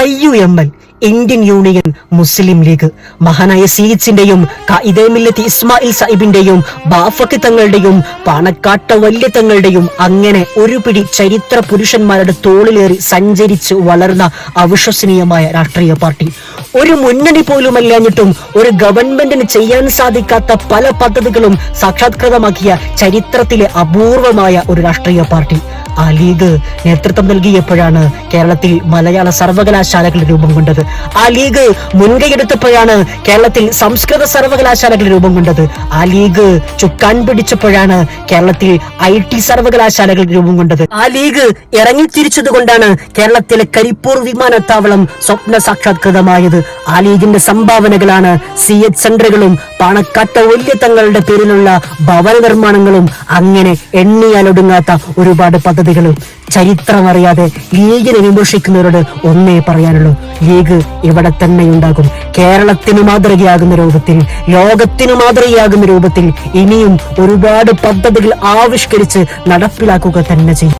IUML Indian union മുസ്ലിം league മഹാനായ സീച്ചിന്റെയും ഇതേമില്ലത്തി ഇസ്മായിൽ സാഹിബിന്റെയും ബാഫക്കി തങ്ങളുടെയും പാണക്കാട്ട വല്യ തങ്ങളുടെയും അങ്ങനെ ഒരു പിടി ചരിത്ര പുരുഷന്മാരുടെ തോളിലേറി സഞ്ചരിച്ച് വളർന്ന അവിശ്വസനീയമായ രാഷ്ട്രീയ പാർട്ടി. ഒരു മുന്നണി പോലുമല്ലാഞ്ഞിട്ടും ഒരു ഗവൺമെന്റിന് ചെയ്യാൻ സാധിക്കാത്ത പല പദ്ധതികളും സാക്ഷാത്കൃതമാക്കിയ ചരിത്രത്തിലെ അപൂർവമായ ഒരു രാഷ്ട്രീയ പാർട്ടി. ആ ലീഗ് നേതൃത്വം നൽകിയപ്പോഴാണ് കേരളത്തിൽ മലയാള സർവകലാശാലകൾ രൂപം കൊണ്ടത്. ആ ലീഗ് മുൻകൈയെടുത്തപ്പോഴാണ് കേരളത്തിൽ സംസ്കൃത സർവകലാശാലകൾ രൂപം കൊണ്ടത്. ആ ലീഗ് ചുക്കാൻ പിടിച്ചപ്പോഴാണ് കേരളത്തിൽ IT സർവകലാശാലകൾ രൂപം കൊണ്ടത്. ആ ലീഗ് ഇറങ്ങിത്തിരിച്ചതുകൊണ്ടാണ് കേരളത്തിലെ കരിപ്പൂർ വിമാനത്താവളം സ്വപ്ന സാക്ഷാത്കൃതമായത്. ആ ലീഗിന്റെ സംഭാവനകളാണ് CH സെന്ററുകളും പാണക്കാട്ട വല്യ തങ്ങളുടെ പേരിലുള്ള ഭവന നിർമ്മാണങ്ങളും അങ്ങനെ എണ്ണിയാലൊടുങ്ങാത്ത ഒരുപാട് പദ്ധതികളും. ചരിത്രമറിയാതെ ലീഗിനെ വിമർശിക്കുന്നവരോട് ഒന്നേ പറയാനുള്ളൂ, ലീഗ് ഇവിടെ തന്നെ ഉണ്ടാകും. കേരളത്തിന് മാതൃകയാകുന്ന രൂപത്തിൽ, ലോകത്തിന് മാതൃകയാകുന്ന രൂപത്തിൽ ഇനിയും ഒരുപാട് പദ്ധതികൾ ആവിഷ്കരിച്ച് നടപ്പിലാക്കുക തന്നെ ചെയ്യും.